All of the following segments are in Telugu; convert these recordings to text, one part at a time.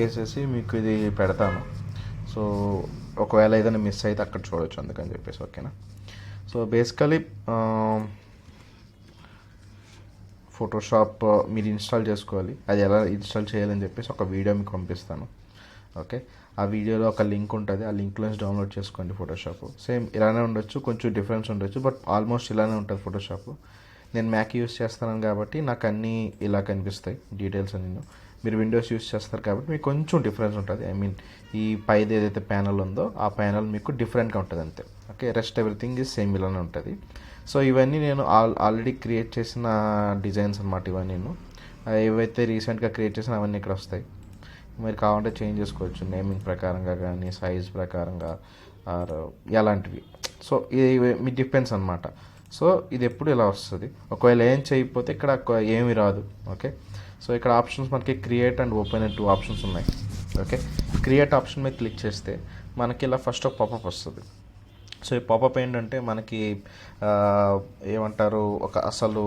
చేసేసి మీకు ఇది పెడతాను. సో ఒకవేళ ఏదైనా మిస్ అయితే అక్కడ చూడొచ్చు, అందుకని చెప్పేసి. ఓకేనా? సో బేసికలీ ఫోటోషాప్ మీరు ఇన్స్టాల్ చేసుకోవాలి. అది ఎలా ఇన్స్టాల్ చేయాలని చెప్పేసి ఒక వీడియో మీకు పంపిస్తాను. ఓకే, ఆ వీడియోలో ఒక లింక్ ఉంటుంది, ఆ లింక్ నుంచి డౌన్లోడ్ చేసుకోండి ఫోటోషాప్. సేమ్ ఇలానే ఉండొచ్చు, కొంచెం డిఫరెన్స్ ఉండొచ్చు, బట్ ఆల్మోస్ట్ ఇలానే ఉంటుంది ఫోటోషాప్. నేను మ్యాక్ యూస్ చేస్తాను కాబట్టి నాకు అన్నీ ఇలా కనిపిస్తాయి డీటెయిల్స్ అన్నీ. మీరు విండోస్ యూస్ చేస్తారు కాబట్టి మీకు కొంచెం డిఫరెన్స్ ఉంటుంది. ఐ మీన్ ఈ పైది ఏదైతే ప్యానల్ ఉందో ఆ ప్యానల్ మీకు డిఫరెంట్గా ఉంటుంది అంతే. Okay, rest everything is same ఇలానే ఉంటుంది. సో ఇవన్నీ నేను ఆల్రెడీ క్రియేట్ చేసిన డిజైన్స్ అనమాట. ఇవన్నీ నేను ఏవైతే రీసెంట్గా క్రియేట్ చేసిన అవన్నీ ఇక్కడ వస్తాయి. మీరు కావాలంటే చేంజ్ చేసుకోవచ్చు, నేమింగ్ ప్రకారంగా కానీ సైజ్ ప్రకారంగా ఆర్ ఎలాంటివి. సో ఇది మీ డిపెండ్స్ అనమాట. సో ఇది ఎప్పుడు ఇలా వస్తుంది. ఒకవేళ ఏం చేయకపోతే ఇక్కడ ఏమీ రాదు. ఓకే, సో ఇక్కడ ఆప్షన్స్ మనకి క్రియేట్ అండ్ ఓపెన్ అని 2 ఆప్షన్స్ ఉన్నాయి. ఓకే, క్రియేట్ ఆప్షన్ మీద క్లిక్ చేస్తే మనకి ఇలా ఫస్ట్ ఒక పాపప్ వస్తుంది. సో ఈ పాపప్ ఏంటంటే మనకి ఏమంటారు, ఒక అసలు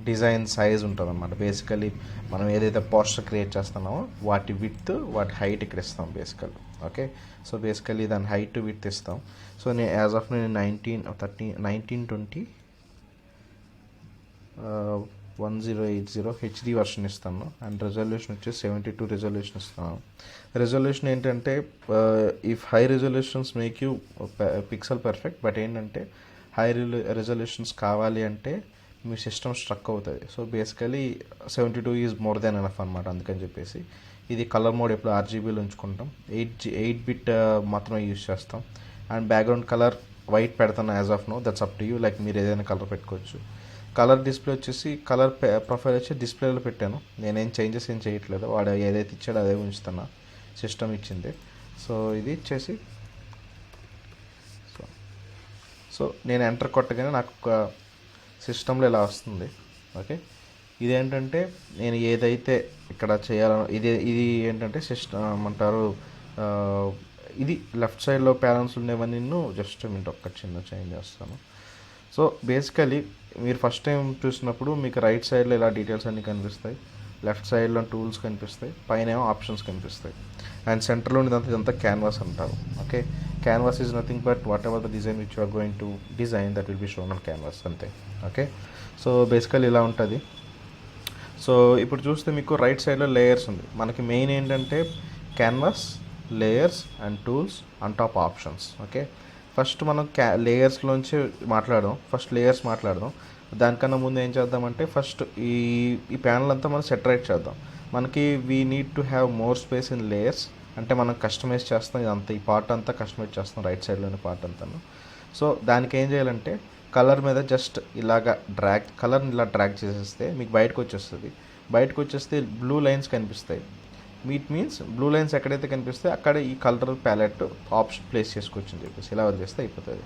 డిజైన్ సైజ్ ఉంటుంది అనమాట. బేసికలీ మనం ఏదైతే పోస్టర్ క్రియేట్ చేస్తున్నామో వాటి విడ్త్ వాటి హైట్ ఇక్కడ ఇస్తాం బేసికల్. ఓకే, సో బేసికలీ దాని హైట్ విడ్త్ ఇస్తాం. సో నేను యాజ్ ఆఫ్ నేను 1920 1080 హెచ్డి వర్షన్ ఇస్తాను. అండ్ రెజల్యూషన్ వచ్చి 72 రెజల్యూషన్ ఇస్తాను. రెజల్యూషన్ ఏంటంటే if high resolutions make you pixel perfect, but ఏంటంటే హై రెజల్యూషన్స్ కావాలి అంటే మీ సిస్టమ్ స్ట్రక్ అవుతుంది. So basically 72 is more than enough అనమాట. అందుకని చెప్పేసి ఇది కలర్ మోడ్ ఎప్పుడు RGBలో ఉంచుకుంటాం. 8 బిట్ మాత్రమే యూజ్ చేస్తాం. అండ్ బ్యాక్గ్రౌండ్ కలర్ వైట్ పెడతాను as of now, that's up to you. Like మీరు ఏదైనా కలర్ పెట్టుకోవచ్చు. కలర్ డిస్ప్లే వచ్చేసి కలర్ ప్రొఫైల్ వచ్చి డిస్ప్లేలో పెట్టాను. నేనేం చేంజెస్ ఏం చేయట్లేదు, వాడు ఏదైతే ఇచ్చాడో అదే ఉంచుతున్నా, సిస్టమ్ ఇచ్చింది. సో ఇది ఇచ్చేసి సో నేను ఎంటర్ కొట్టగానే నాకు ఒక సిస్టంలో ఇలా వస్తుంది. ఓకే, ఇదేంటంటే నేను ఏదైతే ఇక్కడ చేయాలను ఇది ఏంటంటే సిస్టమ్ అంటారు. ఇది లెఫ్ట్ సైడ్లో ప్యానల్స్ ఉండేవన్నీ నేను జస్ట్ ఒక్క చిన్న చేంజ్ చేస్తాను. సో బేసికలీ మీరు ఫస్ట్ టైం చూసినప్పుడు మీకు రైట్ సైడ్లో ఇలా డీటెయిల్స్ అన్నీ కనిపిస్తాయి, లెఫ్ట్ సైడ్లో టూల్స్ కనిపిస్తాయి, పైన ఏమో ఆప్షన్స్ కనిపిస్తాయి. అండ్ సెంటర్లో ఇదంతా క్యాన్వాస్ అంటారు. Okay, canvas is nothing but whatever the design which you are going to design that will be shown on canvas అంతే. ఓకే, సో బేసికల్ ఇలా ఉంటుంది. సో ఇప్పుడు చూస్తే మీకు రైట్ సైడ్లో లేయర్స్ ఉంది. మనకి మెయిన్ ఏంటంటే canvas, layers and tools on top options. Okay, first మనం లేయర్స్లోంచి మాట్లాడదాం. ఫస్ట్ లేయర్స్ మాట్లాడదాం. దానికన్నా ముందు ఏం చేద్దామంటే ఫస్ట్ ఈ ప్యానల్ అంతా మనం సెటరేట్ చేద్దాం. మనకి we need to have more space in layers. అంటే మనం కస్టమైజ్ చేస్తాం, ఇదంతా ఈ పార్ట్ అంతా కస్టమైజ్ చేస్తాం, రైట్ సైడ్లోని పార్ట్ అంతాను. సో దానికి ఏం చేయాలంటే కలర్ మీద జస్ట్ ఇలాగా కలర్ని ఇలా డ్రాగ్ చేసేస్తే మీకు బయటకు వచ్చేస్తుంది. బయటకు వచ్చేస్తే బ్లూ లైన్స్ కనిపిస్తాయి. మీన్స్ బ్లూ లైన్స్ ఎక్కడైతే కనిపిస్తే అక్కడ ఈ కలర్ ప్యాలెట్ ఆప్షన్ ప్లేస్ చేసుకోవచ్చు అని చెప్పేసి ఇలా వదిలేస్తే అయిపోతుంది.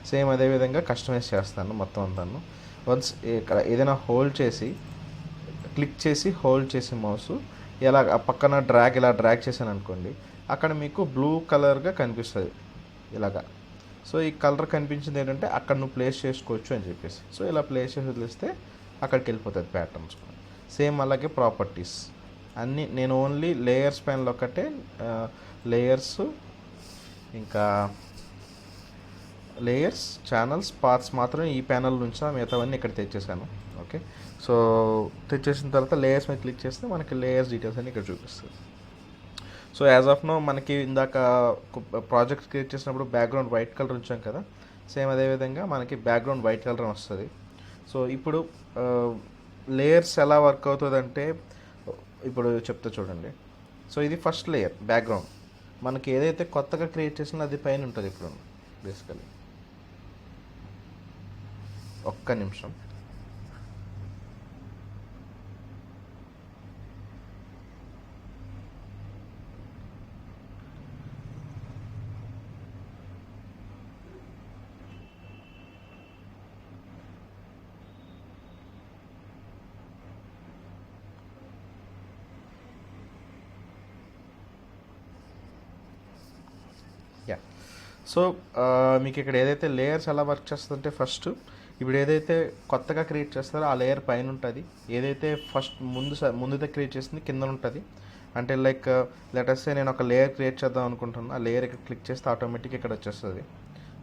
సేమ్ అదేవిధంగా కస్టమైజ్ చేస్తాను మొత్తం అంతాను. వన్స్ ఇక్కడ ఏదైనా హోల్డ్ చేసి క్లిక్ చేసి హోల్డ్ చేసి మౌస్ ఇలా పక్కన ఇలా డ్రాగ్ చేశాను అనుకోండి, అక్కడ మీకు బ్లూ కలర్గా కనిపిస్తుంది ఇలాగా. సో ఈ కలర్ కనిపించింది ఏంటంటే అక్కడ నువ్వు ప్లేస్ చేసుకోవచ్చు అని చెప్పేసి. సో ఇలా ప్లేస్ చేసి వదిలేస్తే అక్కడికి వెళ్ళిపోతుంది ప్యాటర్న్స్. సేమ్ అలాగే ప్రాపర్టీస్ అన్నీ నేను ఓన్లీ లేయర్స్ ప్యానల్ ఒక్కటే లేయర్స్, ఇంకా లేయర్స్, ఛానల్స్, పార్ట్స్ మాత్రం ఈ ప్యానల్ నుంచి మిగతావన్నీ ఇక్కడ తెచ్చేసాను. ఓకే, సో తెచ్చేసిన తర్వాత లేయర్స్ మీద క్లిక్ చేస్తే మనకి లేయర్స్ డీటెయిల్స్ అన్ని ఇక్కడ చూపిస్తుంది. సో యాజ్ ఆఫ్ నో మనకి ఇందాక ప్రాజెక్ట్ క్రియేట్ చేసినప్పుడు బ్యాక్గ్రౌండ్ వైట్ కలర్ ఉంచాం కదా, సేమ్ అదేవిధంగా మనకి బ్యాక్గ్రౌండ్ వైట్ కలర్ వస్తుంది. సో ఇప్పుడు లేయర్స్ ఎలా వర్క్ అవుతుందంటే ఇప్పుడు చెప్తా చూడండి. సో ఇది ఫస్ట్ లేయర్ బ్యాక్గ్రౌండ్. మనకి ఏదైతే కొత్తగా క్రియేట్ చేసినా అది పైన ఉంటుంది. ఇప్పుడు బేసికలీ ఒక్క నిమిషం. యా, సో మీకు ఇక్కడ ఏదైతే లేయర్స్ ఎలా వర్క్ చేస్తుందంటే ఫస్ట్ ఇప్పుడు ఏదైతే కొత్తగా క్రియేట్ చేస్తారో ఆ లేయర్ పైన ఉంటుంది. ఏదైతే ఫస్ట్ ముందుతో క్రియేట్ చేసింది కింద ఉంటుంది. అంటే లైక్ లెటర్స్ నేను ఒక లేయర్ క్రియేట్ చేద్దాం అనుకుంటున్నాను. ఆ లేయర్ ఇక్కడ క్లిక్ చేస్తే ఆటోమేటిక్ ఇక్కడ వచ్చేస్తుంది.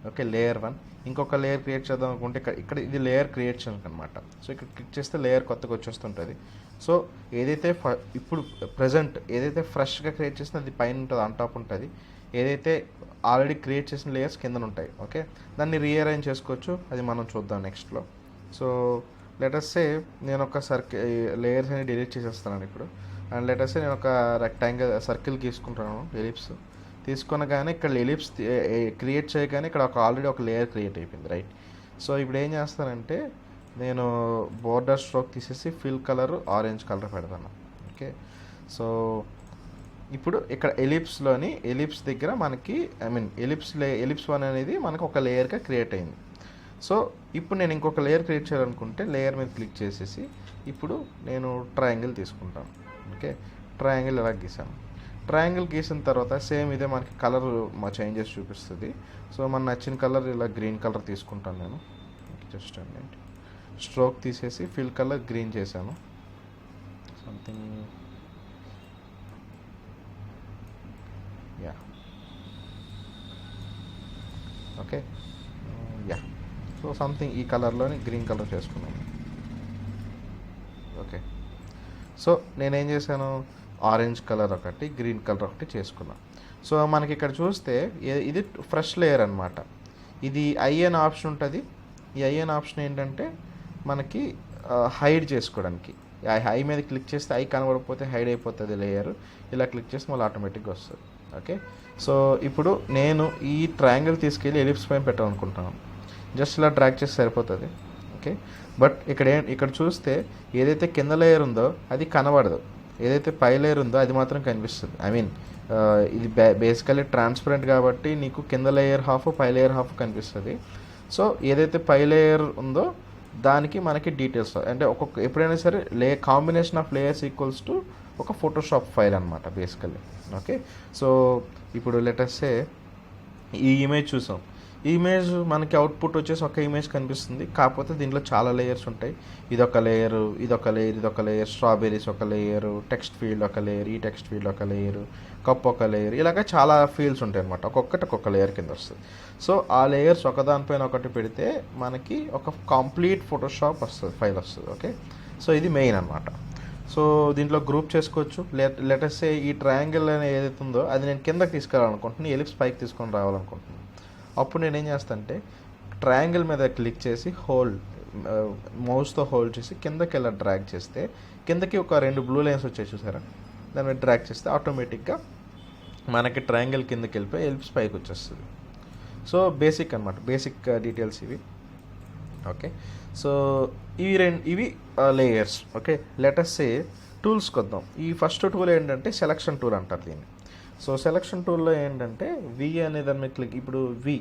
Okay, layer 1. ఇంకొక లేయర్ క్రియేట్ చేద్దాం అనుకుంటే ఇక్కడ ఇక్కడ ఇది లేయర్ క్రియేషన్ అనమాట. సో ఇక్కడ క్లిక్ చేస్తే లేయర్ కొత్తగా వచ్చేస్తుంటుంది. సో ఏదైతే ఇప్పుడు ప్రజెంట్ ఏదైతే ఫ్రెష్గా క్రియేట్ చేసినా అది పైన ఉంటుంది, ఆన్ టాప్ ఉంటుంది. ఏదైతే ఆల్రెడీ క్రియేట్ చేసిన లేయర్స్ కింద ఉంటాయి. ఓకే, దాన్ని రీఅరేంజ్ చేసుకోవచ్చు, అది మనం చూద్దాం నెక్స్ట్లో. సో లెటర్సే నేను ఒక లేయర్స్ అని డిలీట్ చేసేస్తున్నాను ఇప్పుడు. అండ్ లెటర్సే నేను ఒక రెక్టాంగిల్ సర్కిల్ తీసుకుంటున్నాను, ఎలిప్స్ తీసుకునగానే ఇక్కడ ఎలిప్స్ క్రియేట్ చేయగానే ఇక్కడ ఆల్రెడీ ఒక లేయర్ క్రియేట్ అయిపోయింది, రైట్. సో ఇప్పుడు ఏం చేస్తానంటే నేను బోర్డర్ స్ట్రోక్ తీసేసి ఫిల్ కలర్ ఆరెంజ్ కలర్ పెడతాను. ఓకే, సో ఇప్పుడు ఇక్కడ ఎలిప్స్ దగ్గర మనకి ఎలిప్స్ 1 అనేది మనకు ఒక లేయర్గా క్రియేట్ అయింది. సో ఇప్పుడు నేను ఇంకొక లేయర్ క్రియేట్ చేయాలనుకుంటే లేయర్ మీద క్లిక్ చేసేసి ఇప్పుడు నేను ట్రయాంగిల్ తీసుకుంటాను. ఓకే, ట్రయాంగిల్ ఇలా గీసాను. ట్రయాంగిల్ గీసిన తర్వాత సేమ్ ఇదే మనకి కలర్ చేంజెస్ చూపిస్తుంది. సో మన నచ్చిన కలర్ ఇలా గ్రీన్ కలర్ తీసుకుంటాను నేను. జస్ట్ అండి స్ట్రోక్ తీసేసి ఫిల్ కలర్ గ్రీన్ చేశాను. Something yeah okay yeah so something ఈ కలర్లోని గ్రీన్ కలర్ చేసుకున్నాను. ఓకే, సో నేనేం చేశాను, ఆరెంజ్ కలర్ ఒకటి గ్రీన్ కలర్ ఒకటి చేసుకున్నాను. సో మనకి ఇక్కడ చూస్తే ఇది ఫ్రెష్ లేయర్ అనమాట. ఇది ఐ అనే ఆప్షన్ ఉంటుంది. ఈ ఐ అనే ఆప్షన్ ఏంటంటే మనకి హైడ్ చేసుకోవడానికి. ఐ మీద క్లిక్ చేస్తే ఐ కనబడకపోతే హైడ్ అయిపోతుంది లేయర్. ఇలా క్లిక్ చేస్తే మళ్ళీ ఆటోమేటిక్గా వస్తుంది. ఓకే, సో ఇప్పుడు నేను ఈ ట్రయాంగిల్ తీసుకెళ్ళి ఎలిప్స్ పైన పెట్టాలనుకుంటున్నాను. జస్ట్ ఇలా డ్రాగ్ చేస్తే సరిపోతుంది. ఓకే, బట్ ఇక్కడ చూస్తే ఏదైతే కింద లేయర్ ఉందో అది కనబడదు, ఏదైతే పై లేయర్ ఉందో అది మాత్రం కనిపిస్తుంది. ఇది బేసికలీ ట్రాన్స్పరెంట్ కాబట్టి నీకు కింద లేయర్ హాఫ్ పై లేయర్ హాఫ్ కనిపిస్తుంది. సో ఏదైతే పై లేయర్ ఉందో దానికి మనకి డీటెయిల్స్ అంటే ఎప్పుడైనా సరే combination of layers equals to ఒక ఫోటోషాప్ ఫైల్ అనమాట బేసికల్లీ. ఓకే, సో ఇప్పుడు లెటర్సే ఈ ఇమేజ్ చూసాం. ఈ ఇమేజ్ మనకి అవుట్పుట్ వచ్చేసి ఒక ఇమేజ్ కనిపిస్తుంది, కాకపోతే దీంట్లో చాలా లేయర్స్ ఉంటాయి. ఇదొక లేయరు, ఇదొక లేయర్, స్ట్రాబెర్రీస్ ఒక లేయరు, టెక్స్ట్ ఫీల్డ్ ఒక లేయర్, ఈ టెక్స్ట్ ఫీల్డ్ ఒక లేయరు, కప్ ఒక లేయర్, ఇలాగ చాలా ఫీల్డ్స్ ఉంటాయి అనమాట. ఒక్కొక్క లేయర్ కింద వస్తుంది. సో ఆ లేయర్స్ ఒకదానిపైన ఒకటి పెడితే మనకి ఒక కంప్లీట్ ఫోటోషాప్ వస్తుంది, ఫైల్ వస్తుంది. ఓకే, సో ఇది మెయిన్ అనమాట. సో దీంట్లో గ్రూప్ చేసుకోవచ్చు. లెటర్సే ఈ ట్రయాంగిల్ అనేది ఏదైతే ఉందో అది నేను కిందకి తీసుకెళ్ళాలనుకుంటున్నాను, ఎలిప్స్ పైకి తీసుకొని రావాలనుకుంటున్నాను. అప్పుడు నేనేం చేస్తానంటే ట్రయాంగిల్ మీద క్లిక్ చేసి మౌస్తో హోల్డ్ చేసి కిందకి ఇలా డ్రాగ్ చేస్తే కిందకి ఒక 2 బ్లూ లైన్స్ వచ్చాయి చూసారా, దాని మీద డ్రాగ్ చేస్తే ఆటోమేటిక్గా మనకి ట్రయాంగిల్ కిందకి వెళ్ళిపోయి ఎలిప్స్ పైకి వచ్చేస్తుంది. సో బేసిక్ అనమాట, బేసిక్ డీటెయిల్స్ ఇవి. ఓకే, సో ఇవి లేయర్స్. ఓకే, లెటర్సే టూల్స్కి వద్దాం. ఈ ఫస్ట్ టూల్ ఏంటంటే సెలక్షన్ టూల్ అంటారు దీన్ని. సో సెలక్షన్ టూల్లో ఏంటంటే వి అనే దాని మీద క్లిక్, ఇప్పుడు వి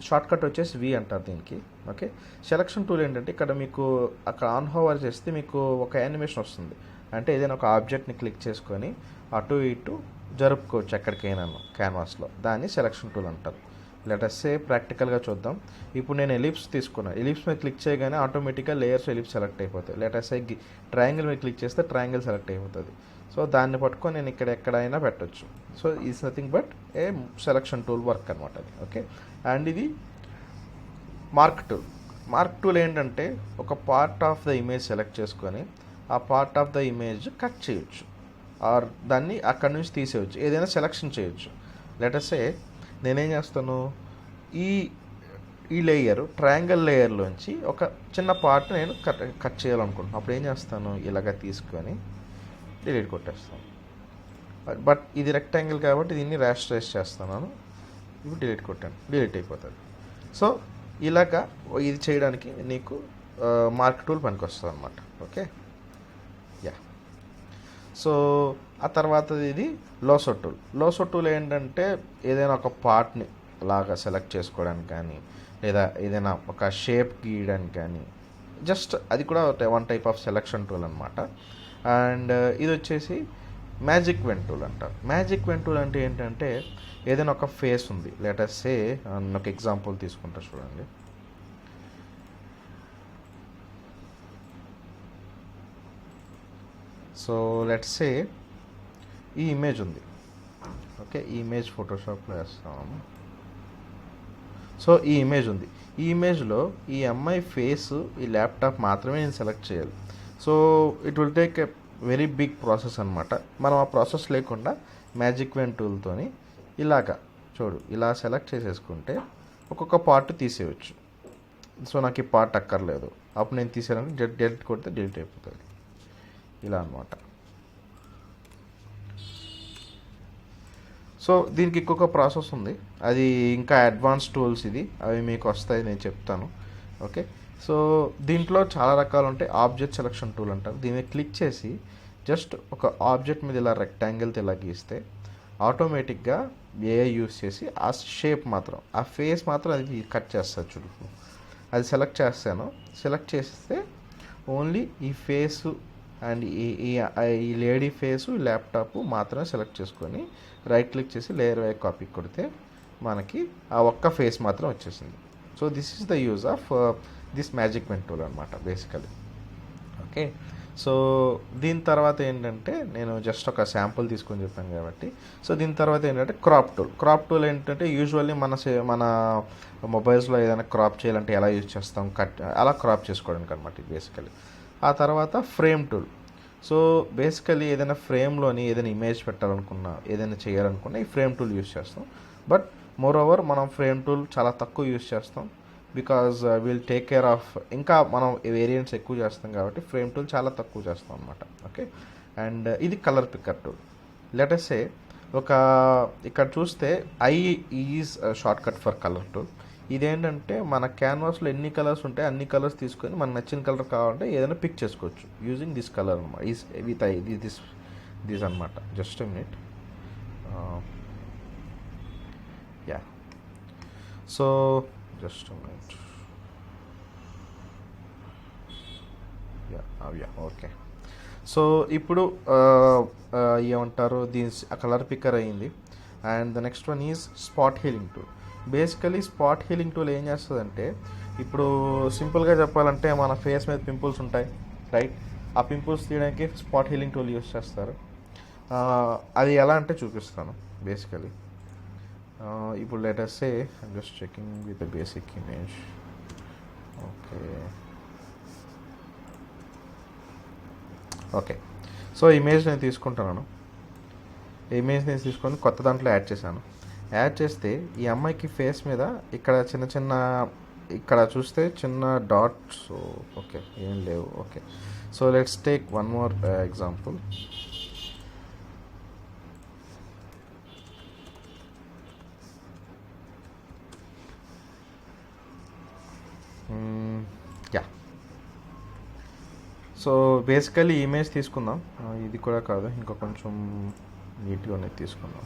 షార్ట్కట్ వచ్చేసి వి అంటారు దీనికి. ఓకే, సెలక్షన్ టూల్ ఏంటంటే ఇక్కడ మీకు అక్కడ ఆన్ హోవర్ చేస్తే మీకు ఒక యానిమేషన్ వస్తుంది. అంటే ఏదైనా ఒక ఆబ్జెక్ట్ని క్లిక్ చేసుకొని అటు ఇటు జరుపుకోవచ్చు ఎక్కడికైనా క్యాన్వాస్లో, దాన్ని సెలక్షన్ టూల్ అంటారు. లెటర్సే ప్రాక్టికల్గా చూద్దాం. ఇప్పుడు నేను ఎలిప్స్ తీసుకున్నాను, ఎలిప్స్ మీద క్లిక్ చేయగానే ఆటోమేటిక్గా లేయర్స్ ఎలిప్స్ సెలెక్ట్ అయిపోతాయి. లెటర్సే ట్రయాంగిల్ మీద క్లిక్ చేస్తే ట్రయాంగిల్ సెలెక్ట్ అయిపోతుంది. సో దాన్ని పట్టుకొని నేను ఇక్కడ ఎక్కడైనా పెట్టచ్చు. So is nothing but A selection tool work అనమాట అది. ఓకే, అండ్ ఇది మార్క్ టూల్ ఏంటంటే ఒక part of the image select చేసుకొని ఆ part of the image cut చేయొచ్చు, ఆర్ దాన్ని అక్కడి నుంచి తీసేయచ్చు, ఏదైనా సెలెక్షన్ చేయొచ్చు. లెటర్సే నేనేం చేస్తాను, ఈ ట్రయాంగిల్ లేయర్లోంచి ఒక చిన్న పార్ట్ నేను కట్ చేయాలనుకుంటున్నాను. అప్పుడు ఏం చేస్తాను, ఇలాగ తీసుకొని డిలీట్ కొట్టేస్తాను. బట్ ఇది రెక్టాంగిల్ కాబట్టి దీన్ని ర్యాస్టరైజ్ చేస్తున్నాను. ఇప్పుడు డిలీట్ కొట్టాను, డిలీట్ అయిపోతుంది. సో ఇలాగా ఇది చేయడానికి నీకు మార్క్ టూల్ పనికొస్తుంది అనమాట. Okay, yeah. సో ఆ తర్వాత ఇది లోసో టూల్ ఏంటంటే ఏదైనా ఒక పార్ట్ని లాగా సెలెక్ట్ చేసుకోవడానికి కానీ, లేదా ఏదైనా ఒక షేప్ గీయడానికి కానీ, జస్ట్ అది కూడా one type of selection tool అనమాట. అండ్ ఇది వచ్చేసి మ్యాజిక్ వెన్ టూల్ అంటారు. మ్యాజిక్ వెన్ టూల్ అంటే ఏంటంటే ఏదైనా ఒక ఫేస్ ఉంది, లెటర్సే ఒక ఎగ్జాంపుల్ తీసుకుంటా చూడండి. సో లెట్సే ఈ ఇమేజ్ ఉంది. ఓకే, ఈ ఇమేజ్ ఫోటోషాప్లో వేస్తాము. సో ఈ ఇమేజ్ ఉంది. ఈ ఇమేజ్లో ఈ అమ్మాయి ఫేసు, ఈ ల్యాప్టాప్ మాత్రమే నేను సెలెక్ట్ చేయాలి. So it will take a very big process అనమాట. మనం ఆ ప్రాసెస్ లేకుండా మ్యాజిక్ వెన్ టూల్తోని ఇలాగా చూడు ఇలా సెలెక్ట్ చేసేసుకుంటే ఒక్కొక్క పార్ట్ తీసేయచ్చు. సో నాకు ఈ పార్ట్ అక్కర్లేదు, అప్పుడు నేను తీసేయాలంటే డెలిట్ కొడితే డిలీట్ అయిపోతుంది. ఇలా అనమాట. సో దీనికి ఇంకొక ప్రాసెస్ ఉంది, అది ఇంకా అడ్వాన్స్ టూల్స్, ఇది అవి మీకు వస్తాయి, నేను చెప్తాను. ఓకే, సో దీంట్లో చాలా రకాలు ఉంటాయి. ఆబ్జెక్ట్ సెలక్షన్ టూల్ అంటారు. దీన్ని క్లిక్ చేసి జస్ట్ ఒక ఆబ్జెక్ట్ మీద ఇలా రెక్టాంగిల్తో ఇలా గీస్తే ఆటోమేటిక్గా ఏఐ యూస్ చేసి ఆ షేప్ మాత్రం, ఆ ఫేస్ మాత్రం అది కట్ చేస్తుంది. చూడు, అది సెలెక్ట్ చేస్తాను. సెలెక్ట్ చేస్తే ఓన్లీ ఈ ఫేసు అండ్ ఈ లేడీ ఫేసు, ల్యాప్టాప్ మాత్రమే సెలెక్ట్ చేసుకొని రైట్ క్లిక్ చేసి లేయర్ వై కాపీ కొడితే మనకి ఆ ఒక్క ఫేస్ మాత్రం వచ్చేసింది. So this is the use of this magic pen tool అనమాట బేసికలీ. ఓకే, సో దీని తర్వాత ఏంటంటే నేను జస్ట్ ఒక శాంపుల్ తీసుకొని చెప్పాను కాబట్టి, సో దీని తర్వాత ఏంటంటే క్రాప్ టూల్. క్రాప్ టూల్ ఏంటంటే యూజువల్లీ మన మొబైల్స్లో ఏదైనా క్రాప్ చేయాలంటే ఎలా యూజ్ చేస్తాం, అలా క్రాప్ చేసుకోవడానికి అనమాట ఇది బేసికలీ. ఆ తర్వాత ఫ్రేమ్ టూల్. సో బేసికలీ ఏదైనా ఫ్రేమ్లోని ఏదైనా ఇమేజ్ పెట్టాలనుకున్నా, ఏదైనా చేయాలనుకున్నా ఈ ఫ్రేమ్ టూల్ యూజ్ చేస్తాం. బట్ మోర్ ఓవర్ మనం ఫ్రేమ్ టూల్ చాలా తక్కువ యూజ్ చేస్తాం, because will take care of, ఇంకా మనం వేరియంట్స్ ఎక్కువ చేస్తాం కాబట్టి ఫ్రేమ్ టూల్ చాలా తక్కువ చేస్తాం అనమాట. ఓకే, అండ్ ఇది colour picker tool. Let us say ఇక్కడ చూస్తే I is shortcut for colour tool. ఇదేంటంటే మన క్యాన్వాస్లో ఎన్ని కలర్స్ ఉంటాయి అన్ని కలర్స్ తీసుకొని మనకు నచ్చిన కలర్ కావాలంటే ఏదైనా పిక్ చేసుకోవచ్చు యూజింగ్ దిస్ కలర్ అనమాట. విత్ ఐ దిస్ అనమాట. Just minute. Yeah, so just minute. Yeah okay. So ఇప్పుడు ఏమంటారు, దీని కలర్ పిక్కర్ అయ్యింది. And the next one is spot healing tool. Basically spot healing tool ఏం చేస్తుందంటే, ఇప్పుడు సింపుల్గా చెప్పాలంటే మన ఫేస్ మీద పింపుల్స్ ఉంటాయి రైట్, ఆ పింపుల్స్ తీయడానికి స్పాట్ హీలింగ్ టూల్ యూస్ చేస్తారు. అది ఎలా అంటే చూపిస్తాను బేసికలీ. ఇప్పుడు let us say I'm just checking with the basic image. Okay, so image నేను తీసుకుంటున్నాను. ఇమేజ్ నేను తీసుకొని కొత్త దాంట్లో యాడ్ చేశాను. యాడ్ చేస్తే ఈ అమ్మాయికి ఫేస్ మీద ఇక్కడ చిన్న ఇక్కడ చూస్తే చిన్న డాట్స్. ఓకే, ఏం లేవు. Okay, so let's take one more example. Yeah, so basically image తీసుకుందాం. ఇది కూడా కాదు, ఇంకా కొంచెం నీట్గా అనేది తీసుకుందాం.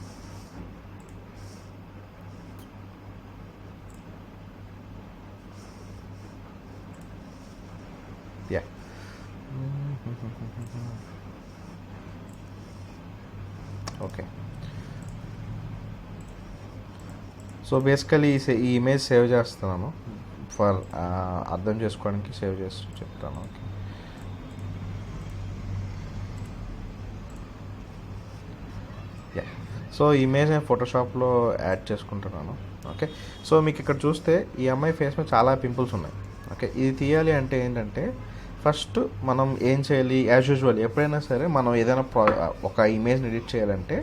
Yeah, okay. సో బేసికలీ ఈ ఇమేజ్ సేవ్ చేస్తున్నాను ఫర్ అర్థం చేసుకోవడానికి సేవ్ చేసి చెప్తాను. ఓకే, యా, సో ఇమేజ్ నేను ఫోటోషాప్లో యాడ్ చేసుకుంటున్నాను. ఓకే, సో మీకు ఇక్కడ చూస్తే ఈ అమ్మాయి ఫేస్ మీద చాలా పింపుల్స్ ఉన్నాయి. ఓకే, ఇది తీయాలి అంటే ఏంటంటే ఫస్ట్ మనం ఏం చేయాలి, యాజ్ యూజువల్ ఎప్పుడైనా సరే మనం ఏదైనా ఒక ఇమేజ్ని ఎడిట్ చేయాలంటే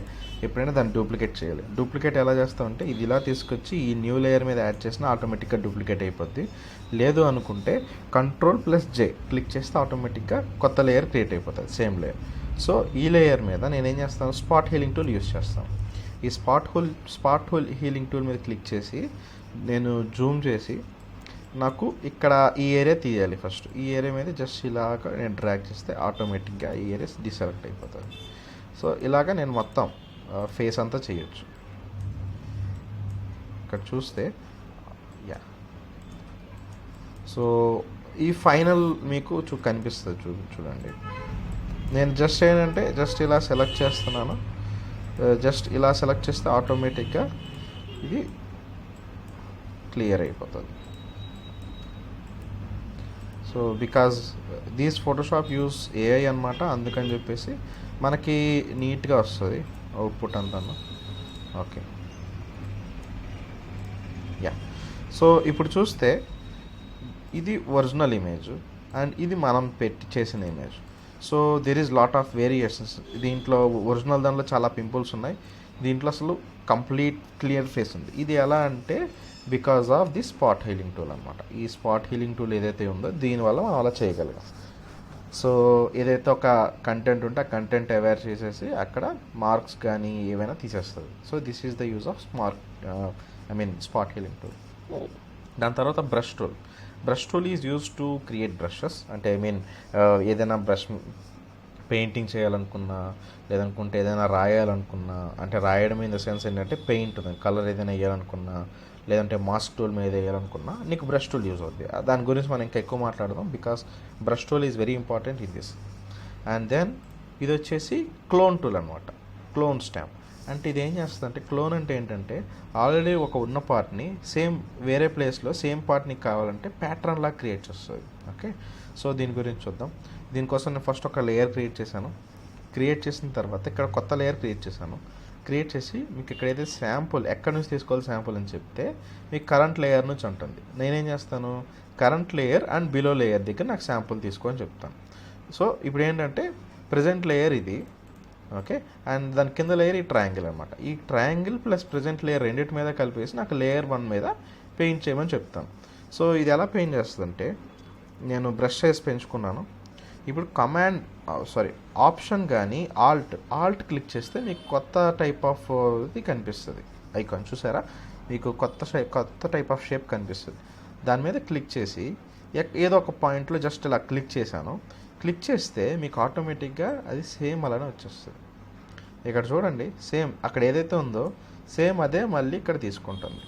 ఎప్పుడైనా దాన్ని డూప్లికేట్ చేయాలి. డూప్లికేట్ ఎలా చేస్తామంటే ఇది ఇలా తీసుకొచ్చి ఈ న్యూ లేయర్ మీద యాడ్ చేసినా ఆటోమేటిక్గా డూప్లికేట్ అయిపోద్ది. లేదు అనుకుంటే Ctrl+J క్లిక్ చేస్తే ఆటోమేటిక్గా కొత్త లేయర్ క్రియేట్ అయిపోతుంది, సేమ్ లేయర్. సో ఈ లేయర్ మీద నేనేం చేస్తాను, స్పాట్ హీలింగ్ టూల్ యూస్ చేస్తాను. ఈ స్పాట్ హీలింగ్ టూల్ మీద క్లిక్ చేసి నేను జూమ్ చేసి నాకు ఇక్కడ ఈ ఏరియా తీయాలి. ఫస్ట్ ఈ ఏరియా మీద జస్ట్ ఇలాగా నేను డ్రాగ్ చేస్తే ఆటోమేటిక్గా ఈ ఏరియా డిసెలెక్ట్ అయిపోతుంది. సో ఇలాగా నేను మొత్తం ఫేస్ అంతా చేయొచ్చు. ఇక్కడ చూస్తే యా, సో ఈ ఫైనల్ మీకు కనిపిస్తుంది. చూడండి, నేను జస్ట్ ఏంటంటే జస్ట్ ఇలా సెలెక్ట్ చేస్తున్నాను. జస్ట్ ఇలా సెలెక్ట్ చేస్తే ఆటోమేటిక్గా ఇది క్లియర్ అయిపోతుంది. So because these Photoshop use AI అనమాట, అందుకని చెప్పేసి మనకి నీట్గా వస్తుంది. అవుట్పుట్ అంతాను. Okay, yeah. సో ఇప్పుడు చూస్తే ఇది ఒరిజినల్ ఇమేజ్ అండ్ ఇది మనం పెట్టి చేసిన image. So there is lot of variations. దీంట్లో ఒరిజినల్ దాంట్లో చాలా పింపుల్స్ ఉన్నాయి, దీంట్లో అసలు కంప్లీట్ క్లియర్ ఫేస్ ఉంది. ఇది ఎలా అంటే because of the spot healing tool అనమాట. ఈ స్పాట్ హీలింగ్ టూల్ ఏదైతే ఉందో దీనివల్ల మనం అలా చేయగలిగాం. సో ఏదైతే ఒక కంటెంట్ ఉంటే ఆ కంటెంట్ అవేర్ చేసేసి అక్కడ మార్క్స్ కానీ ఏవైనా తీసేస్తుంది. So this is the use of spot healing tool. దాని తర్వాత brush tool. Brush tool is use to create brushes. అంటే ఏదైనా బ్రష్ పెయింటింగ్ చేయాలనుకున్నా, లేదనుకుంటే ఏదైనా రాయాలనుకున్నా, అంటే రాయడం ఇన్ ద సెన్స్ ఏంటంటే పెయింట్ కలర్ ఏదైనా వేయాలనుకున్నా, లేదంటే మాస్క్ టూల్ మీద వేయాలనుకున్నా నీకు బ్రష్ టూల్ యూజ్ అవుతుంది. దాని గురించి మనం ఇంకా ఎక్కువ మాట్లాడదాం because brush tool is very important in this. And then ఇది వచ్చేసి క్లోన్ టూల్ అనమాట. క్లోన్ స్టాంప్ అంటే ఇది ఏం చేస్తుంది అంటే, క్లోన్ అంటే ఏంటంటే ఆల్రెడీ ఒక ఉన్న పార్ట్ని సేమ్ వేరే ప్లేస్లో సేమ్ పార్ట్ నీకు కావాలంటే ప్యాటర్న్ లాగా క్రియేట్ చేస్తుంది. ఓకే, సో దీని గురించి చూద్దాం. దీనికోసం నేను ఫస్ట్ ఒక లేయర్ క్రియేట్ చేశాను. క్రియేట్ చేసిన తర్వాత ఇక్కడ కొత్త లేయర్ క్రియేట్ చేశాను. క్రియేట్ చేసి మీకు ఇక్కడైతే శాంపుల్ ఎక్కడి నుంచి తీసుకోవాలి శాంపుల్ అని చెప్తే మీకు కరెంట్ లేయర్ నుంచి ఉంటుంది. నేనేం చేస్తాను, current layer and below layer దగ్గర నాకు శాంపుల్ తీసుకొని చెప్తాను. సో ఇప్పుడు ఏంటంటే ప్రజెంట్ లేయర్ ఇది, ఓకే, అండ్ దాని కింద లేయర్ ఈ ట్రయాంగిల్ అనమాట. ఈ ట్రయాంగిల్ ప్లస్ ప్రజెంట్ లేయర్ రెండింటి మీద కలిపేసి నాకు లేయర్ 1 మీద పెయింట్ చేయమని చెప్తాను. సో ఇది ఎలా పెయింట్ చేస్తుందంటే, నేను బ్రష్ సైజ్ పెంచుకున్నాను. ఇప్పుడు ఆప్షన్ కానీ ఆల్ట్ క్లిక్ చేస్తే మీకు కొత్త టైప్ ఆఫ్ ఇది కనిపిస్తుంది. ఐకాన్ చూసారా, మీకు కొత్త టైప్ ఆఫ్ షేప్ కనిపిస్తుంది. దాని మీద క్లిక్ చేసి ఏదో ఒక పాయింట్లో జస్ట్ ఇలా క్లిక్ చేశాను. క్లిక్ చేస్తే మీకు ఆటోమేటిక్గా అది సేమ్ అలానే వచ్చేస్తుంది. ఇక్కడ చూడండి, సేమ్ అక్కడ ఏదైతే ఉందో సేమ్ అదే మళ్ళీ ఇక్కడ తీసుకుంటుంది.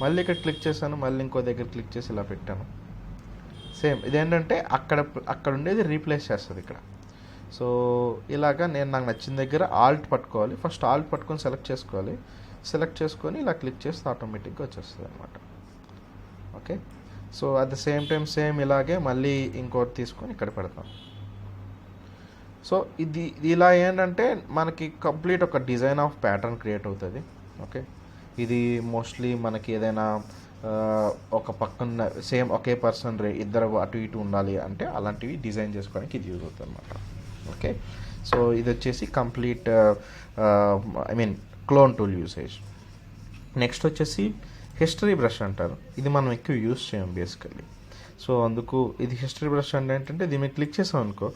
మళ్ళీ ఇక్కడ క్లిక్ చేశాను, మళ్ళీ ఇంకో దగ్గర క్లిక్ చేసి ఇలా పెట్టాను. సేమ్ ఇదేంటంటే అక్కడ ఉండేది రీప్లేస్ చేస్తుంది ఇక్కడ. సో ఇలాగా నాకు నచ్చిన దగ్గర ఆల్ట్ పట్టుకోవాలి. ఫస్ట్ ఆల్ట్ పట్టుకొని సెలెక్ట్ చేసుకొని ఇలా క్లిక్ చేస్తే ఆటోమేటిక్గా వచ్చేస్తుంది అనమాట. Okay, so at the same time same ఇలాగే మళ్ళీ ఇంకోటి తీసుకొని ఇక్కడ పెడతాం. సో ఇది ఇలా ఏంటంటే మనకి కంప్లీట్ ఒక డిజైన్ ఆఫ్ ప్యాటర్న్ క్రియేట్ అవుతుంది. ఓకే, ఇది మోస్ట్లీ మనకి ఏదైనా ఒక పక్కన సేమ్ ఒకే పర్సన్ ఇద్దరు అటు ఇటు ఉండాలి అంటే అలాంటివి డిజైన్ చేసుకోవడానికి ఇది యూజ్ అవుతుంది అనమాట. ఓకే, సో ఇది వచ్చేసి complete clone tool usage. Next వచ్చేసి హిస్టరీ బ్రష్ అంటారు. ఇది మనం ఎక్కువ యూజ్ చేయం బేసికల్లీ. సో అందుకు ఇది హిస్టరీ బ్రష్ అంటే ఏంటంటే దీన్ని క్లిక్ చేసాం అనుకో,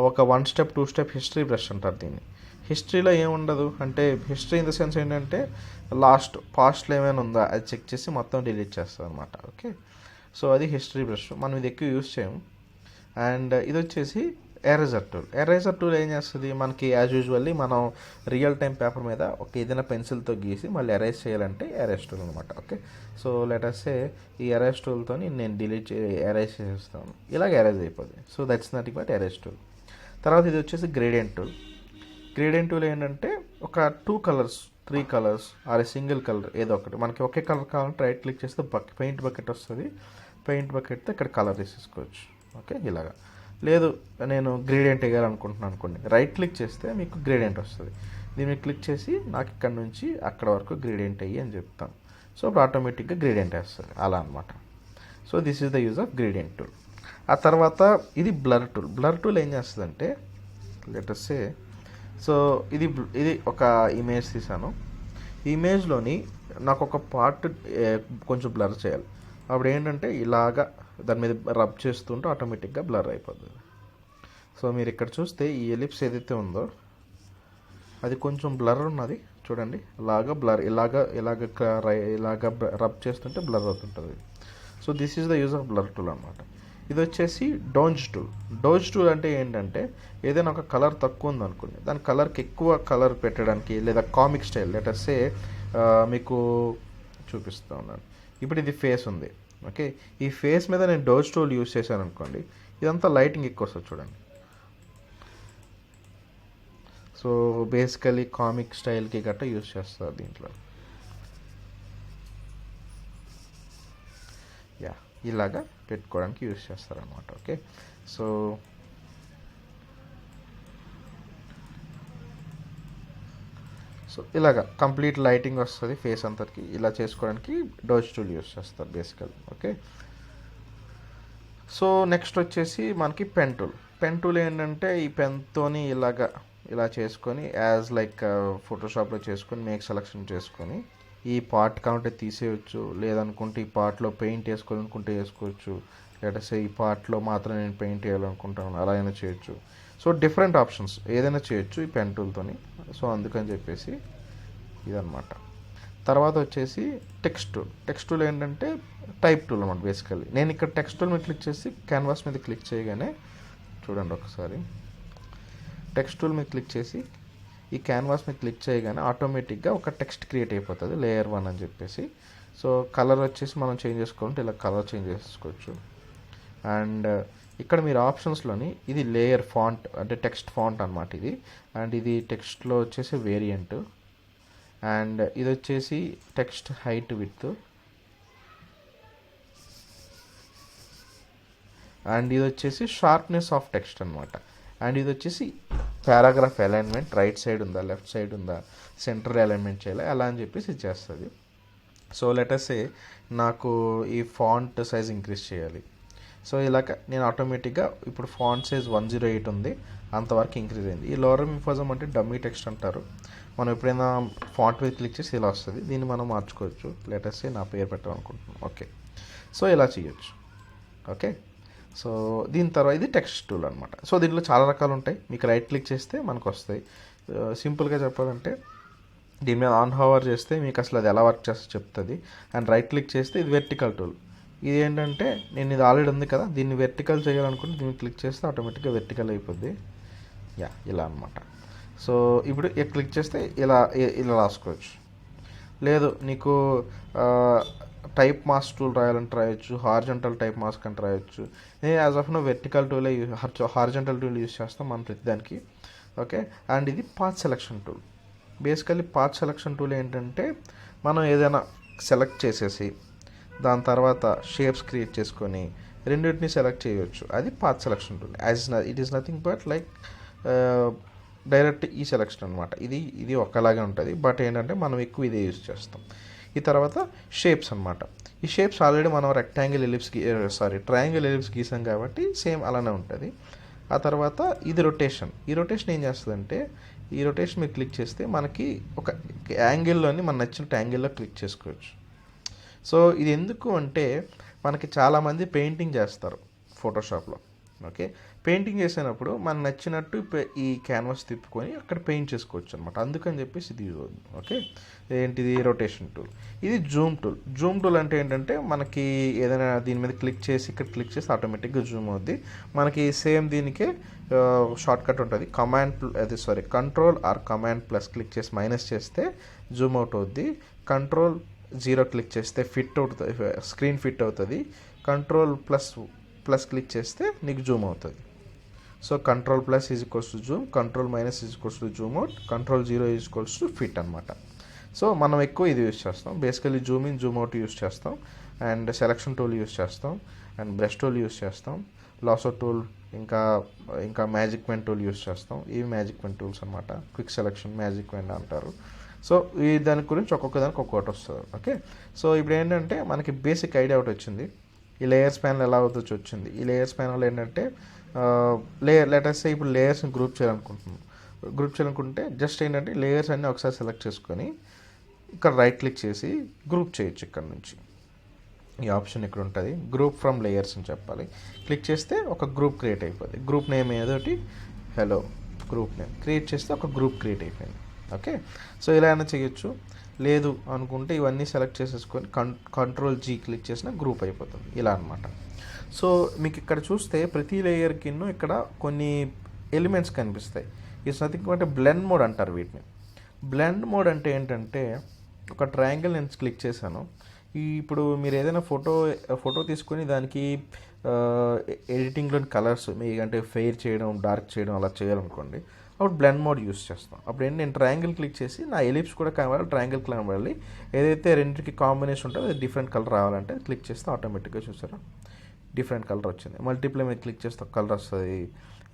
ఒక 1 స్టెప్ 2 స్టెప్ హిస్టరీ బ్రష్ అంటారు దీన్ని. హిస్టరీలో ఏముండదు అంటే, హిస్టరీ ఇన్ ద సెన్స్ ఏంటంటే పాస్ట్లో ఏమైనా ఉందా అది చెక్ చేసి మొత్తం డిలీట్ చేస్తుంది అనమాట. ఓకే, సో అది హిస్టరీ బ్రష్, మనం ఇది ఎక్కువ యూజ్ చేయము. అండ్ ఇది వచ్చేసి ఎరేజర్ టూల్ ఏం చేస్తుంది మనకి, యాజ్ యూజువల్లీ మనం రియల్ టైం పేపర్ మీద ఒక ఏదైనా పెన్సిల్తో గీసి మళ్ళీ ఎరేజ్ చేయాలంటే ఎరేజ్ టూల్ అనమాట. ఓకే, సో లెటర్సే ఈ ఎరేజ్ టూల్తో నేను ఎరేజ్ చేసేస్తాను, ఇలాగ ఎరేజ్ అయిపోతుంది. So that's nothing but erase tool. తర్వాత ఇది వచ్చేసి గ్రేడియంట్ టూల్ ఏంటంటే ఒక 2 colours 3 colours or single colour ఏదో ఒకటి మనకి ఒకే కలర్ కావాలంటే రైట్ క్లిక్ చేస్తే పెయింట్ బకెట్ వస్తుంది. పెయింట్ బకెట్తో ఇక్కడ కలర్ వేసేసుకోవచ్చు. ఓకే, ఇలాగా. లేదు నేను గ్రేడియంట్ వేయాలనుకుంటున్నాను అనుకోండి, రైట్ క్లిక్ చేస్తే మీకు గ్రేడియంట్ వస్తుంది. దీన్ని క్లిక్ చేసి నాకు ఇక్కడ నుంచి అక్కడ వరకు గ్రేడియంట్ అయ్యి అని చెప్తాను. సో ఇప్పుడు ఆటోమేటిక్గా గ్రేడియంట్ వేస్తుంది అలా అనమాట. So this is the use of gradient tool. ఆ తర్వాత ఇది బ్లర్ టూల్ ఏం చేస్తుందంటే, లెటర్సే సో ఇది ఒక ఇమేజ్ తీసాను. ఈ ఇమేజ్లోని నాకు ఒక పార్ట్ కొంచెం బ్లర్ చేయాలి. అప్పుడు ఏంటంటే ఇలాగా దాని మీద రబ్ చేస్తుంటే ఆటోమేటిక్గా బ్లర్ అయిపోతుంది. సో మీరు ఇక్కడ చూస్తే ఈ ఎలిప్స్ ఏదైతే ఉందో అది కొంచెం బ్లర్ ఉన్నది చూడండి, ఇలాగా రబ్ చేస్తుంటే బ్లర్ అవుతుంటుంది. So this is the use of blur tool అనమాట. ఇది వచ్చేసి డోజ్ టూల్ అంటే ఏంటంటే, ఏదైనా ఒక కలర్ తక్కువ ఉందనుకోండి, దాని కలర్కి ఎక్కువ కలర్ పెట్టడానికి, లేదా కామిక్ స్టైల్ లెటర్సే మీకు చూపిస్తూ ఉన్నాను. ఇప్పుడు ఇది ఫేస్ ఉంది. ఓకే, ఈ ఫేస్ మీద నేను డోజ్ టూల్ యూజ్ చేశాను అనుకోండి, ఇదంతా లైటింగ్ ఎక్కువ వస్తుంది చూడండి. సో బేసికలీ కామిక్ స్టైల్కి గట్రా యూజ్ చేస్తారు దీంట్లో. ఇలాగా పెట్టుకోవడానికి యూజ్ చేస్తారనమాట. ఓకే, సో ఇలాగా కంప్లీట్ లైటింగ్ వస్తుంది ఫేస్ అంతటికి. ఇలా చేసుకోవడానికి డోజ్ టూల్ యూస్ చేస్తారు బేసికల్. ఓకే, సో నెక్స్ట్ వచ్చేసి మనకి పెన్ టూల్. పెన్ టూల్ ఏంటంటే ఈ పెన్తోని ఇలా చేసుకొని యాజ్ లైక్ ఫోటోషాప్లో చేసుకొని మేక్ సెలెక్షన్ చేసుకొని ఈ పార్ట్ కావాలంటే తీసేయచ్చు, లేదనుకుంటే ఈ పార్ట్లో పెయింట్ వేసుకోవాలనుకుంటే వేసుకోవచ్చు, లేదంటే ఈ పార్ట్లో మాత్రం నేను పెయింట్ వేయాలనుకుంటాను అలా అయినా చేయొచ్చు. సో డిఫరెంట్ ఆప్షన్స్ ఏదైనా చేయొచ్చు ఈ పెన్ టూల్తోని. సో అందుకని చెప్పేసి ఇదనమాట. తర్వాత వచ్చేసి టెక్స్ట్ టూల్. టెక్స్ట్ టూల్ ఏంటంటే టైప్ టూల్ అన్నమాట బేసికల్లీ. నేను ఇక్కడ టెక్స్ట్ టూల్ మీద క్లిక్ చేసి క్యాన్వాస్ మీద క్లిక్ చేయగానే చూడండి ఒకసారి, టెక్స్ట్ టూల్ మీద క్లిక్ చేసి ఈ క్యాన్వాస్ మీద క్లిక్ చేయగానే ఆటోమేటిక్గా ఒక టెక్స్ట్ క్రియేట్ అయిపోతుంది లేయర్ 1 అని చెప్పేసి. సో కలర్ వచ్చేసి మనం చేంజ్ చేసుకోవాలంటే ఇలా కలర్ చేంజ్ చేసుకోవచ్చు. అండ్ ఇక్కడ మీరు ఆప్షన్స్లోని ఇది లేయర్ ఫాంట్ అంటే టెక్స్ట్ ఫాంట్ అనమాట ఇది. అండ్ ఇది టెక్స్ట్లో వచ్చేసి వేరియంట్. అండ్ ఇది వచ్చేసి టెక్స్ట్ హైట్ విడ్త్. అండ్ ఇది వచ్చేసి షార్ప్నెస్ ఆఫ్ టెక్స్ట్ అనమాట. అండ్ ఇది వచ్చేసి పారాగ్రాఫ్ అలైన్మెంట్, రైట్ సైడ్ ఉందా లెఫ్ట్ సైడ్ ఉందా సెంటర్ అలైన్మెంట్ చేయాలి అలా అని చెప్పేసి ఇచ్చేస్తుంది. సో లెటర్సే నాకు ఈ ఫాంట్ సైజ్ ఇంక్రీజ్ చేయాలి. సో ఇలాగ నేను ఆటోమేటిక్గా ఇప్పుడు ఫాంట్ సైజ్ 108 ఉంది, అంతవరకు ఇంక్రీజ్ అయింది. ఈ లోరమ్ ఇంఫోజమ్ అంటే డమ్మీ టెక్స్ట్ అంటారు. మనం ఎప్పుడైనా ఫాంట్ మీద క్లిక్ చేసి ఇలా వస్తుంది, దీన్ని మనం మార్చుకోవచ్చు. లెటర్సే నా పేరు పెట్టాలనుకుంటున్నాను. ఓకే, సో ఇలా చేయొచ్చు. ఓకే, సో దీని తర్వాత ఇది టెక్స్ట్ టూల్ అనమాట. సో దీంట్లో చాలా రకాలు ఉంటాయి. మీకు రైట్ క్లిక్ చేస్తే మనకు వస్తాయి. సింపుల్గా చెప్పాలంటే దీని మీద ఆన్ హవర్ చేస్తే మీకు అసలు అది ఎలా వర్క్ చేస్తే చెప్తుంది. అండ్ రైట్ క్లిక్ చేస్తే ఇది వెర్టికల్ టూల్. ఇది ఏంటంటే నేను ఇది ఆల్రెడీ ఉంది కదా, దీన్ని వెర్టికల్ చేయాలనుకుంటే దీన్ని క్లిక్ చేస్తే ఆటోమేటిక్గా వెర్టికల్ అయిపోద్ది. ఇలా అనమాట. సో ఇప్పుడు క్లిక్ చేస్తే ఇలా రాసుకోవచ్చు. లేదు నీకు టైప్ మాస్క్ టూల్ రాయాలంటే రాయొచ్చు, హారిజంటల్ టైప్ మాస్క్ అంటే రాయొచ్చు. నేను యాజ్ ఆఫ్ నో వెర్టికల్ టూలే హారిజంటల్ టూల్ యూజ్ చేస్తాం మనం ప్రతిదానికి. ఓకే, అండ్ ఇది path selection tool. Basically path selection tool ఏంటంటే మనం ఏదైనా సెలెక్ట్ చేసేసి దాని తర్వాత షేప్స్ క్రియేట్ చేసుకొని రెండింటిని సెలెక్ట్ చేయవచ్చు. అది path selection tool. It is nothing but like direct ఈ సెలెక్షన్ అనమాట. ఇది ఒకలాగే ఉంటుంది, బట్ ఏంటంటే మనం ఎక్కువ ఇదే యూజ్ చేస్తాం. ఈ తర్వాత షేప్స్ అనమాట. ఈ షేప్స్ ఆల్రెడీ మనం ట్రయాంగిల్ ఎలిప్స్ గీసాం కాబట్టి సేమ్ అలానే ఉంటుంది. ఆ తర్వాత ఇది రొటేషన్. ఈ రొటేషన్ ఏం చేస్తుందంటే ఈ రొటేషన్ మీరు క్లిక్ చేస్తే మనకి ఒక యాంగిల్లోని మన నచ్చిన యాంగిల్లో క్లిక్ చేసుకోవచ్చు. సో ఇది ఎందుకు అంటే మనకి చాలామంది పెయింటింగ్ చేస్తారు ఫోటోషాప్లో. ఓకే, పెయింటింగ్ చేసినప్పుడు మనకు నచ్చినట్టు ఈ క్యాన్వాస్ తిప్పుకొని అక్కడ పెయింట్ చేసుకోవచ్చు అనమాట. అందుకని చెప్పేసి ఇది యూజ్ అవుతుంది. ఓకే, ఏంటిది రొటేషన్ టూల్. ఇది జూమ్ టూల్. జూమ్ టూల్ అంటే ఏంటంటే మనకి ఏదైనా దీని మీద క్లిక్ చేసి ఇక్కడ క్లిక్ చేసి ఆటోమేటిక్గా జూమ్ అవుద్ది. మనకి సేమ్ దీనికే షార్ట్ కట్ ఉంటుంది. Control or command plus click చేసి మైనస్ చేస్తే జూమ్ అవుట్ అవుద్ది. కంట్రోల్ 0 క్లిక్ చేస్తే స్క్రీన్ ఫిట్ అవుతుంది. కంట్రోల్ ప్లస్ క్లిక్ చేస్తే నీకు జూమ్ అవుతుంది. So control plus is equals to zoom, control minus is equals to zoom out, control 0 is equals to fit అనమాట. సో మనం ఎక్కువ ఇది యూజ్ చేస్తాం. Basically zoom in zoom out use చేస్తాం, అండ్ సెలక్షన్ టూల్ యూజ్ చేస్తాం, అండ్ బ్రష్ టూల్ యూజ్ చేస్తాం, లాసో టూల్, ఇంకా మ్యాజిక్ పెన్ టూల్ యూజ్ చేస్తాం. ఇవి మ్యాజిక్ పెన్ టూల్స్ అనమాట. క్విక్ సెలక్షన్ మ్యాజిక్ పెన్ అంటారు. సో ఈ దాని గురించి ఒక్కొక్క దానికి ఒక్కొక్కటి వస్తుంది. ఓకే, సో ఇప్పుడు ఏంటంటే మనకి బేసిక్ ఐడియా ఒకటి వచ్చింది. ఈ లేయర్స్ ప్యానల్ ఎలా అవుతుందో వచ్చింది. ఈ లేయర్స్ ప్యానల్ ఏంటంటే లెటర్స్ ఇప్పుడు లేయర్స్ని గ్రూప్ చేయాలనుకుంటే జస్ట్ ఏంటంటే లేయర్స్ అన్నీ ఒకసారి సెలెక్ట్ చేసుకొని ఇక్కడ రైట్ క్లిక్ చేసి గ్రూప్ చేయొచ్చు. ఇక్కడ నుంచి ఈ ఆప్షన్ ఇక్కడ ఉంటుంది, గ్రూప్ ఫ్రమ్ లేయర్స్ అని చెప్పాలి. క్లిక్ చేస్తే ఒక గ్రూప్ క్రియేట్ అయిపోతుంది. గ్రూప్ నేమ్ ఏదోటి హలో గ్రూప్ నేమ్ క్రియేట్ చేస్తే ఒక గ్రూప్ క్రియేట్ అయిపోయింది. ఓకే, సో ఇలా అయినా చేయొచ్చు. లేదు అనుకుంటే ఇవన్నీ సెలెక్ట్ చేసేసుకొని కంట్రోల్ G క్లిక్ చేసిన గ్రూప్ అయిపోతుంది. ఇలా అనమాట. సో మీకు ఇక్కడ చూస్తే ప్రతి లేయర్ కింద ఇక్కడ కొన్ని ఎలిమెంట్స్ కనిపిస్తాయి. ఇట్స్ నథింగ్ అంటే బ్లెండ్ మోడ్ అంటారు వీటిని. బ్లెండ్ మోడ్ అంటే ఏంటంటే ఒక ట్రయాంగిల్ నేను క్లిక్ చేశాను. ఇప్పుడు మీరు ఏదైనా ఫోటో తీసుకొని దానికి ఎడిటింగ్లోని కలర్స్ అంటే ఫెయిర్ చేయడం, డార్క్ చేయడం అలా చేయాలనుకోండి, అప్పుడు బ్లెండ్ మోడ్ యూస్ చేస్తాం. అప్పుడు ఏంటి నేను ట్రయాంగిల్ క్లిక్ చేసి నా ఎలిప్స్ కూడా కనబడాలి, ట్రయాంగిల్ కనబడాలి. ఏదైతే రెండింటికి కాంబినేషన్ ఉంటుందో అది డిఫరెంట్ కలర్ రావాలంటే క్లిక్ చేస్తే ఆటోమేటిక్గా చూసారా డిఫరెంట్ కలర్ వచ్చింది. మల్టిప్లై మీద క్లిక్ చేస్తే ఒక కలర్ వస్తుంది,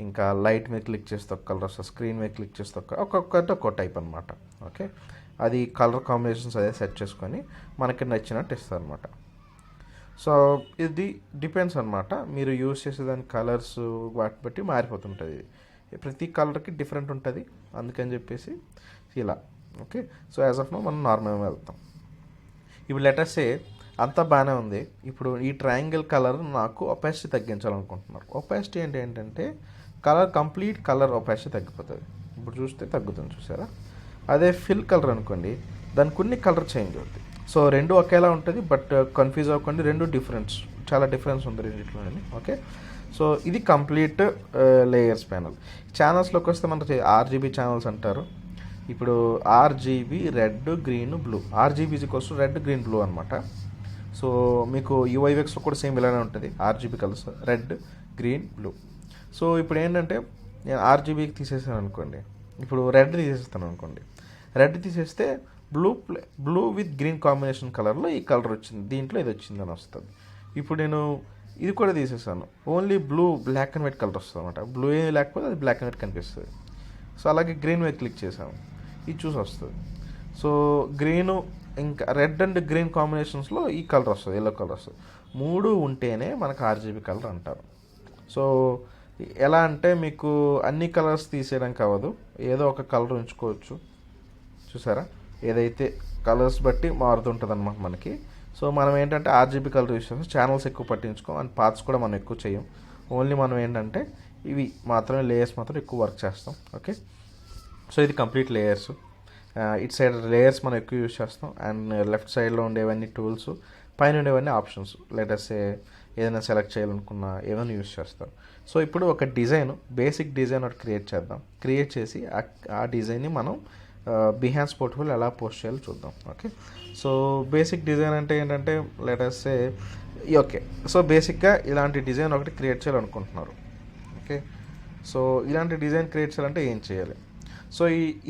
ఇంకా లైట్ మీద క్లిక్ చేస్తే ఒక కలర్ వస్తుంది, స్క్రీన్ మీద క్లిక్ చేస్తే ఒక్కొక్కటి ఒక్కో టైప్ అనమాట. ఓకే, అది కలర్ కాంబినేషన్స్ అదే సెట్ చేసుకొని మనకి నచ్చినట్టు ఇస్తారు అనమాట. సో ఇది డిపెండ్స్ అనమాట, మీరు యూజ్ చేసేదాని కలర్స్ వాటి బట్టి మారిపోతుంటుంది. ప్రతి కలర్కి డిఫరెంట్ ఉంటుంది, అందుకని చెప్పేసి ఇలా. Okay, so as of now మనం నార్మల్గా వెళ్తాం. ఇప్పుడు లెటర్సే అంతా బాగానే ఉంది. ఇప్పుడు ఈ ట్రయాంగిల్ కలర్ నాకు ఒపాసిటీ తగ్గించాలనుకుంటున్నారు. ఒపాసిటీ అంటే ఏంటంటే కంప్లీట్ కలర్ ఒపాసిటీ తగ్గిపోతుంది. ఇప్పుడు చూస్తే తగ్గుతుంది, చూసారా? అదే ఫిల్ కలర్ అనుకోండి, దానికి కొన్ని కలర్ చేంజ్ అవుతుంది. సో రెండు ఒకేలా ఉంటుంది, బట్ కన్ఫ్యూజ్ అవ్వకండి, రెండు చాలా డిఫరెన్స్ ఉంది రెండింటిలోని. ఓకే, సో ఇది కంప్లీట్ లేయర్స్ ప్యానల్. ఛానల్స్లోకి వస్తే మనకి RGB ఛానల్స్ అంటారు. ఇప్పుడు RGB red green blue, RGB కోసం రెడ్ గ్రీన్ బ్లూ అనమాట. సో మీకు UIVXలో కూడా సేమ్ ఇలానే ఉంటుంది, RGB colours red green blue. So ఇప్పుడు ఏంటంటే నేను RGBకి తీసేసాను అనుకోండి, ఇప్పుడు రెడ్ తీసేస్తాను అనుకోండి, రెడ్ తీసేస్తే బ్లూ విత్ గ్రీన్ కాంబినేషన్ కలర్లో ఈ కలర్ వచ్చింది, దీంట్లో ఇది వచ్చిందని వస్తుంది. ఇప్పుడు నేను ఇది కూడా తీసేసాను, only black and white colour వస్తుంది అనమాట. బ్లూ ఏమి లేకపోతే అది బ్లాక్ అండ్ వైట్ కనిపిస్తుంది. సో అలాగే గ్రీన్ మీద క్లిక్ చేసాము, ఇది చూసి వస్తుంది. సో గ్రీను ఇంకా రెడ్ అండ్ గ్రీన్ కాంబినేషన్స్లో ఈ కలర్ వస్తుంది, ఎల్లో కలర్ వస్తుంది. మూడు ఉంటేనే మనకు RGB కలర్ అంటారు. సో ఎలా అంటే మీకు అన్ని కలర్స్ తీసేయడం కావదు, ఏదో ఒక కలర్ ఉంచుకోవచ్చు. చూసారా, ఏదైతే కలర్స్ బట్టి మారుతుంటుంది అనమాట మనకి. సో మనం ఏంటంటే RGB కలర్ యూస్ చేస్తాం, ఛానల్స్ ఎక్కువ పట్టించుకోం, అండ్ పార్ట్స్ కూడా మనం ఎక్కువ చేయం. ఓన్లీ మనం ఏంటంటే ఇవి మాత్రమే లేయర్స్ మాత్రం ఎక్కువ వర్క్ చేస్తాం. ఓకే, సో ఇది కంప్లీట్ లేయర్స్. ఇటు సైడ్ లేయర్స్ మనం ఎక్కువ యూజ్ చేస్తాం, అండ్ లెఫ్ట్ సైడ్లో ఉండేవన్నీ టూల్స్, పైన ఉండేవన్నీ ఆప్షన్స్. లెటర్స్ ఏదైనా సెలెక్ట్ చేయాలనుకున్నా ఏదైనా యూజ్ చేస్తారు. సో ఇప్పుడు ఒక బేసిక్ డిజైన్ ఒకటి క్రియేట్ చేద్దాం. క్రియేట్ చేసి ఆ డిజైన్ని మనం బిహాన్స్ పోర్ట్ఫోలియో ఎలా పోస్ట్ చేయాలో చూద్దాం. ఓకే, సో బేసిక్ డిజైన్ అంటే ఏంటంటే లెటర్స్ ఓకే, సో బేసిక్గా ఇలాంటి డిజైన్ ఒకటి క్రియేట్ చేయాలనుకుంటున్నారు. ఓకే, సో ఇలాంటి డిజైన్ క్రియేట్ చేయాలంటే ఏం చేయాలి? సో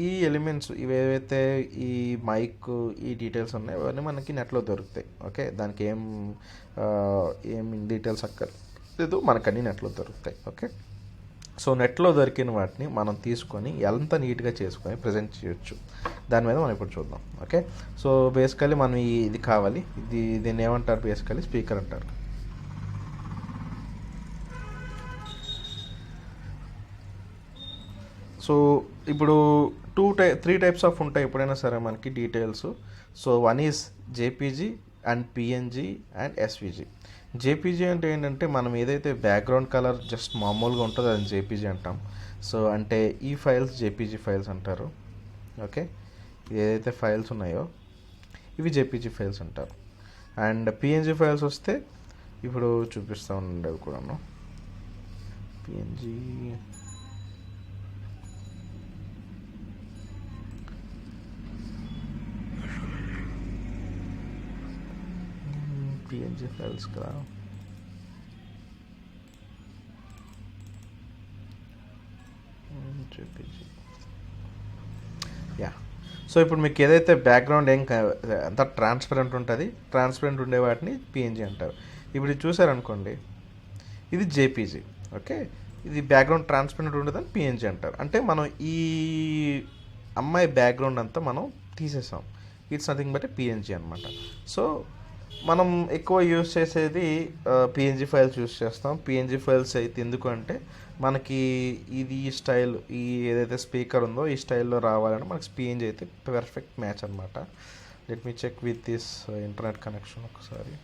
ఈ ఎలిమెంట్స్ ఇవేవైతే ఈ మైక్ ఈ డీటెయిల్స్ ఉన్నాయో అవన్నీ మనకి నెట్లో దొరుకుతాయి. ఓకే, దానికి ఏం డీటెయిల్స్ అక్కర్లేదు, మనకు అన్నీ నెట్లో దొరుకుతాయి. ఓకే, సో నెట్లో దొరికిన వాటిని మనం తీసుకొని ఎంత నీట్గా చేసుకొని ప్రజెంట్ చేయొచ్చు, దాని మీద మనం ఇప్పుడు చూద్దాం. ఓకే, సో బేసికలీ మనం ఇది కావాలి, దీన్ని ఏమంటారు? బేసికలీ స్పీకర్ అంటారు. సో ఇప్పుడు 3 టైప్స్ ఆఫ్ ఉంటాయి ఎప్పుడైనా సరే మనకి details. So one is JPG and PNG and SVG. JPG అంటే ఏంటంటే మనం ఏదైతే బ్యాక్గ్రౌండ్ కలర్ జస్ట్ మామూలుగా ఉంటుందో అది JPG అంటాం. సో అంటే ఈ ఫైల్స్ JPG ఫైల్స్ అంటారు. ఓకే, ఏదైతే ఫైల్స్ ఉన్నాయో ఇవి JPG ఫైల్స్ అంటారు. అండ్ PNG ఫైల్స్ వస్తే ఇప్పుడు చూపిస్తూ ఉండేవి కూడాను. PNG ఫైల్స్ కదా. సో ఇప్పుడు మీకు ఏదైతే బ్యాక్గ్రౌండ్ అంతా ట్రాన్స్పరెంట్ ఉంటుంది, ట్రాన్స్పరెంట్ ఉండే వాటిని PNG అంటారు. ఇప్పుడు ఇది చూసారనుకోండి, ఇది JPG. ఓకే, ఇది బ్యాక్గ్రౌండ్ ట్రాన్స్పరెంట్ ఉండదని PNG అంటారు. అంటే మనం ఈ అమ్మాయి బ్యాక్గ్రౌండ్ అంతా మనం తీసేసాం, ఇట్స్ నథింగ్ బట్ PNG అనమాట. సో మనం ఎక్కువ యూజ్ చేసేది PNG ఫైల్స్ యూజ్ చేస్తాం. PNG ఫైల్స్ అయితే ఎందుకంటే మనకి ఇది ఈ స్టైల్, ఈ ఏదైతే స్పీకర్ ఉందో ఈ స్టైల్లో రావాలంటే మనకి PNG అయితే పర్ఫెక్ట్ మ్యాచ్ అనమాట. Let me check with this internet connection ఒకసారి.